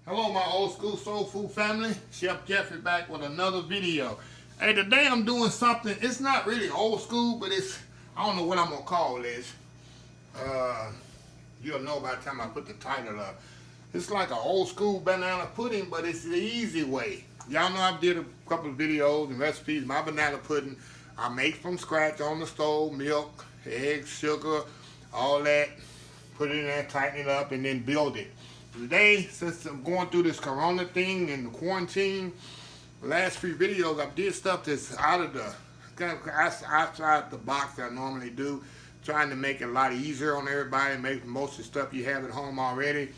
Hello my old school soul food family, Chef Jeffrey back with another video. Hey, today I'm doing something, it's not really old school, but it's, I don't know what I'm gonna call this. You'll know by the time I put the title up. It's like an old school banana pudding, but it's the easy way. Y'all know I did a couple of videos and recipes. My banana pudding, I make from scratch on the stove, milk, eggs, sugar, all that. Put it in there, tighten it up, and then build it. Today, since I'm going through this corona thing and the quarantine, the last few videos I did stuff that's out of the, outside the box that I normally do, trying to make it a lot easier on everybody, make most of the stuff you have at home already.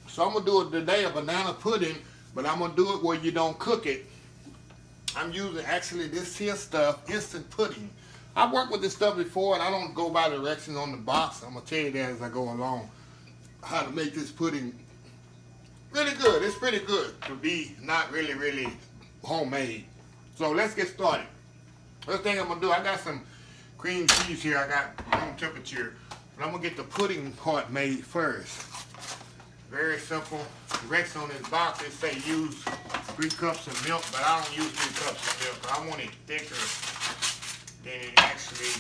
So I'm going to do it today, a banana pudding, but I'm going to do it where you don't cook it. I'm using actually this here stuff, instant pudding. I've worked with this stuff before and I don't go by directions on the box. I'm going to tell you that as I go along. How to make this pudding really good. It's pretty good to be not really homemade. So let's get started. First thing I'm going to do, I got some cream cheese here. I got room temperature. But I'm going to get the pudding part made first. Very simple. Directions on this box, they say use 3 cups of milk, but I don't use 3 cups of milk. I want it thicker than it actually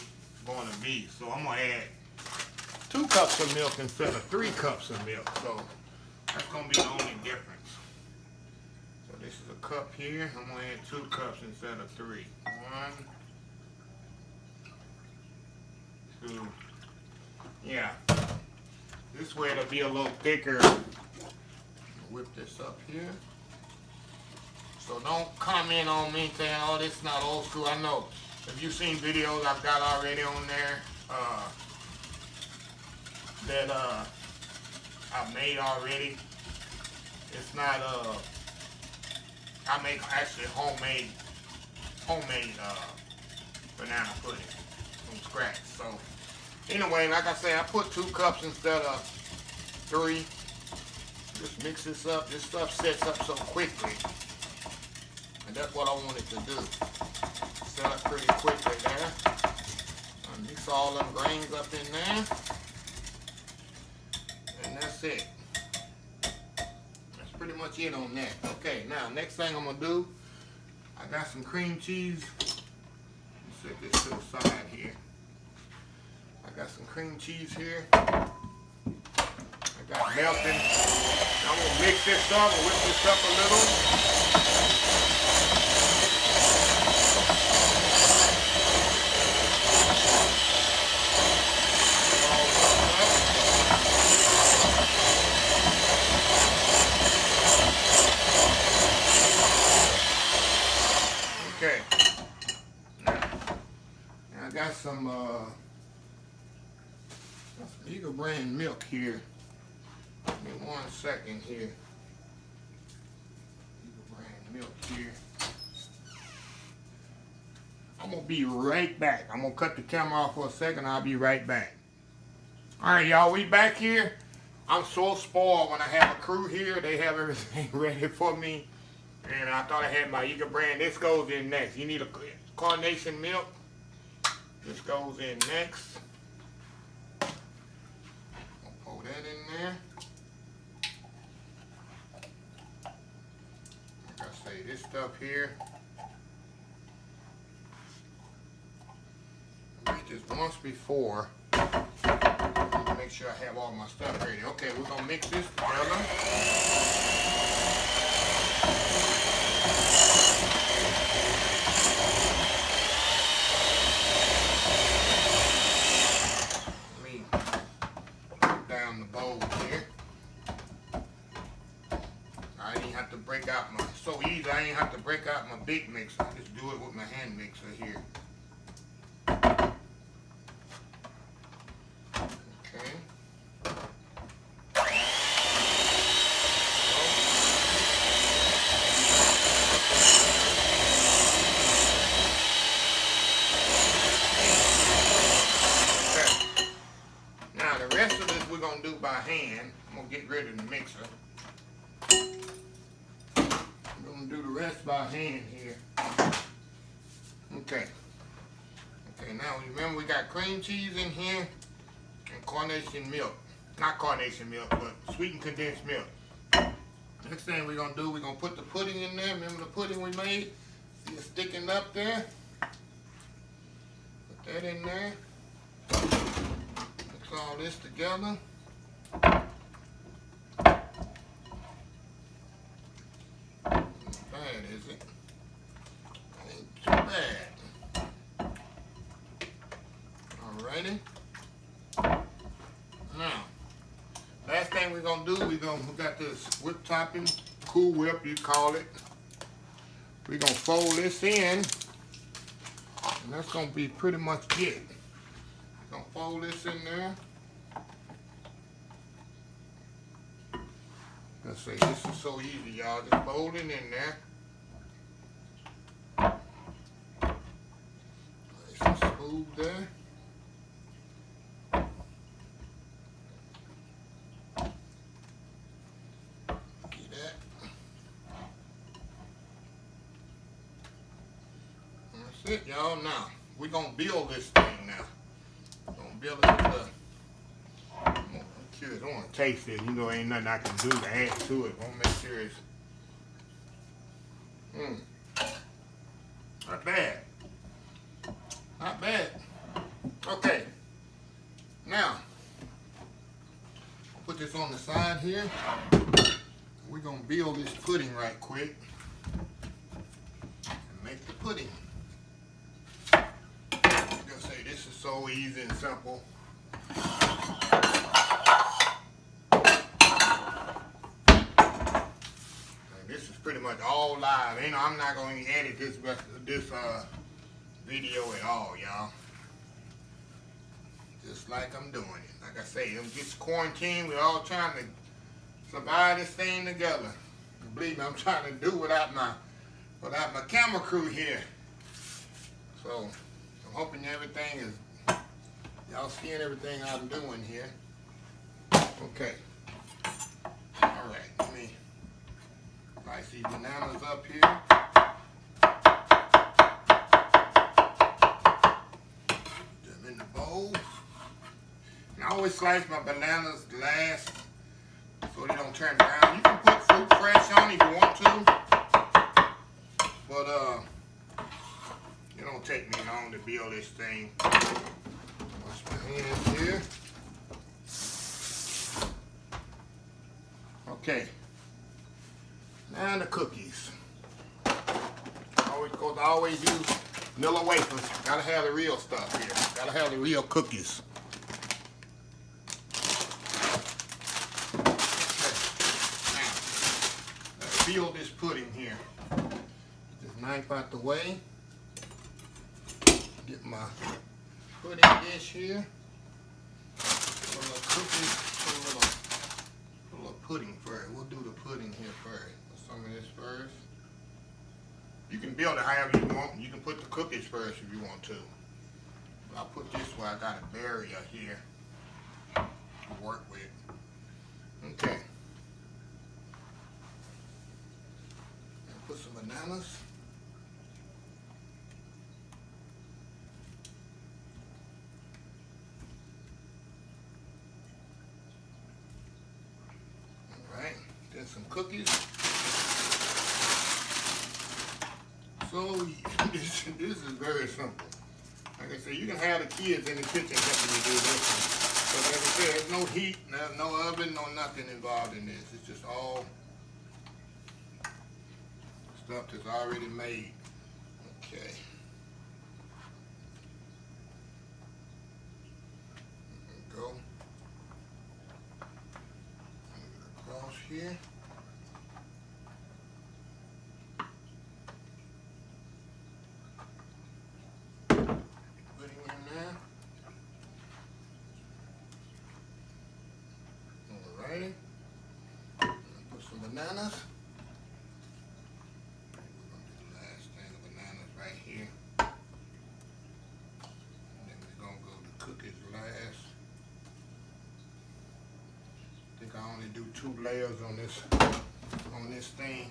going to be. So I'm going to add 2 cups of milk instead of 3 cups of milk. So that's going to be the only difference. So this is a cup here. I'm going to add 2 cups instead of 3. 1, 2. Yeah. This way it'll be a little thicker. Whip this up here. So don't comment on me saying, oh, this is not old school. I know. If you've seen videos I've got already on there, that I've made already. It's not I make actually homemade banana pudding from scratch. So anyway, like I say, I put 2 cups instead of 3. Just mix this up. This stuff sets up so quickly, and that's what I wanted to do. Set up pretty quickly there. I mix all them grains up in there. And that's it. That's pretty much it on that. Okay, now next thing I'm gonna do, I got some cream cheese. Set this to the side here. I got some cream cheese here. I got melting. I'm gonna mix this up and whip this up a little. Okay. Now I got some Eagle brand milk here. Give me 1 second here. Eagle brand milk here. I'm gonna be right back. I'm gonna cut the camera off for a second. I'll be right back. All right, y'all, we back here. I'm so spoiled when I have a crew here. They have everything ready for me. And I thought I had my Eagle brand. This goes in next. You need a carnation milk. This goes in next. I'll pour that in there. Like I say, this stuff here. I made this once before. Make sure I have all my stuff ready. Okay, we're gonna mix this together. Let me put down the bowl here. I ain't have to break out my, so easy, I ain't have to break out my big mixer. I just do it with my hand mixer here. By hand. I'm going to get rid of the mixer. I'm going to do the rest by hand here. Okay. Okay, now remember we got cream cheese in here and carnation milk. Not carnation milk, but sweetened condensed milk. Next thing we're gonna do, we're gonna put the pudding in there. Remember the pudding we made? See it sticking up there? Put that in there. Mix all this together. Not bad, is it? Ain't too bad. Alrighty. Now, last thing we're gonna do, we got this whip topping, Cool Whip you call it. We're gonna fold this in, and that's gonna be pretty much it. We're gonna fold this in there. Let's say this is so easy, y'all. Just fold it in there. Nice and smooth there. That's it, y'all. Now, we're going to build this thing now. We're going to build it with the... I'm curious. I want to taste it. You know, ain't nothing I can do to add to it. I want to make sure it's... Not bad. Not bad. Okay. Now, I'll put this on the side here. We're going to build this pudding right quick. And make the pudding. This is so easy and simple. And this is pretty much all live. You know, I'm not going to edit this video at all, y'all. Just like I'm doing it. Like I say, it's quarantine. We're all trying to survive this thing together. And believe me, I'm trying to do without my camera crew here. So I'm hoping everything is, y'all seeing everything I'm doing here. Okay. All right, let me slice these bananas up here. Put them in the bowl. And I always slice my bananas last so they don't turn brown. You can put fruit fresh on if you want to. But it don't take me long to build this thing. Wash my hands here. Okay. Now the cookies. I always use vanilla wafers. Gotta have the real stuff here. Gotta have the real cookies. Okay. Now, let's build this pudding here. Get this knife out the way. Get my pudding dish here. Put a little cookies, put a little pudding first. We'll do the pudding here first. Put some of this first. You can build it however you want. You can put the cookies first if you want to. But I'll put this where I got a barrier here to work with. Okay. And put some bananas. Then some cookies. So this is very simple. Like I said, you can have the kids in the kitchen helping you do this one. But like I said, there's no heat, no oven, no nothing involved in this. It's just all stuff that's already made. Okay. There we go. Across here. Putting in there. Alrighty. Put some bananas. We're going to do the last thing of bananas right here. And then we're going to go to cookies last. I think I only do 2 layers on this thing.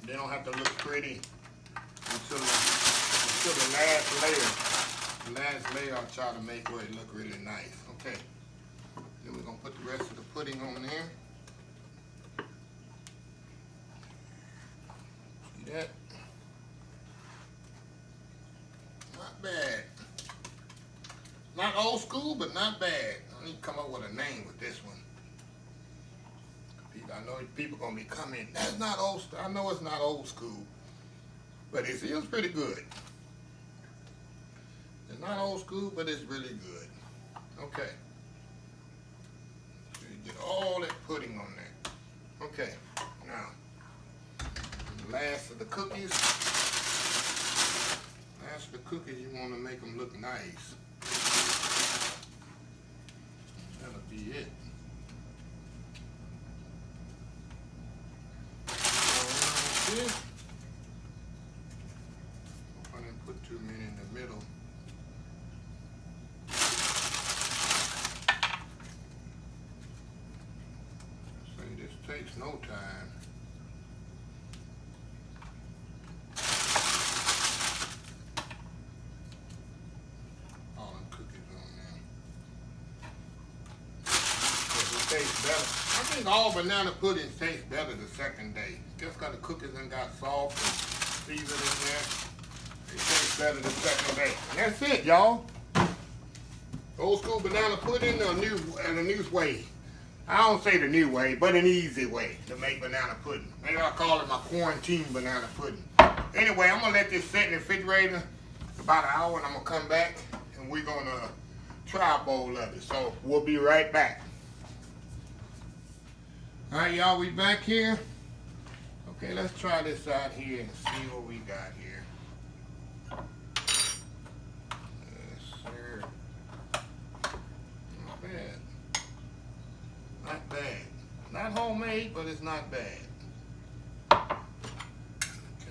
They don't have to look pretty until the last layer. The last layer I'll try to make where it look really nice. Okay. Then we're gonna put the rest of the pudding on there. See that? Not bad. Not old school, but not bad. I need to come up with a name with this one. I know people gonna be coming. That's not old. I know it's not old school, but it feels pretty good. It's not old school, but it's really good. Okay. So you get all that pudding on there. Okay. Now, the last of the cookies. Last of the cookies, you want to make them look nice. That'll be it. I didn't put too many in the middle. So this takes no time. All them cookies on there. It tastes better. I think all banana puddings taste better the second day. Just because the cookies done got soft and seasoned in there, it tastes better the second day. And that's it, y'all. Old school banana pudding or a new way. I don't say the new way, but an easy way to make banana pudding. Maybe I'll call it my quarantine banana pudding. Anyway, I'm going to let this sit in the refrigerator about an hour, and I'm going to come back, and we're going to try a bowl of it. So we'll be right back. All right, y'all, we back here. Okay, let's try this out here and see what we got here. Yes, sir. Not bad. Not bad. Not homemade, but it's not bad. Okay,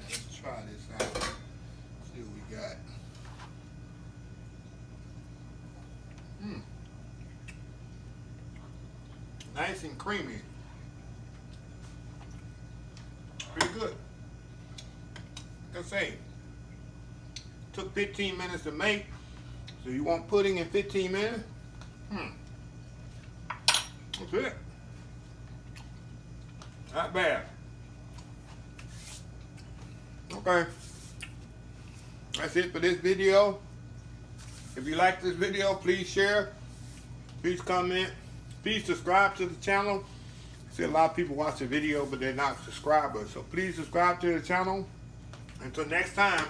let's try this out. See what we got. Nice and creamy. Pretty good. Like I say, took 15 minutes to make. So you want pudding in 15 minutes? That's it. Not bad. Okay. That's it for this video. If you like this video, please share. Please comment. Please subscribe to the channel. I see a lot of people watch the video, but they're not subscribers. So please subscribe to the channel. Until next time,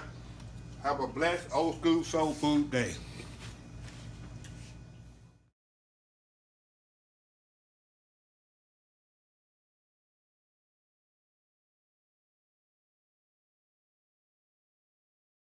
have a blessed old school soul food day.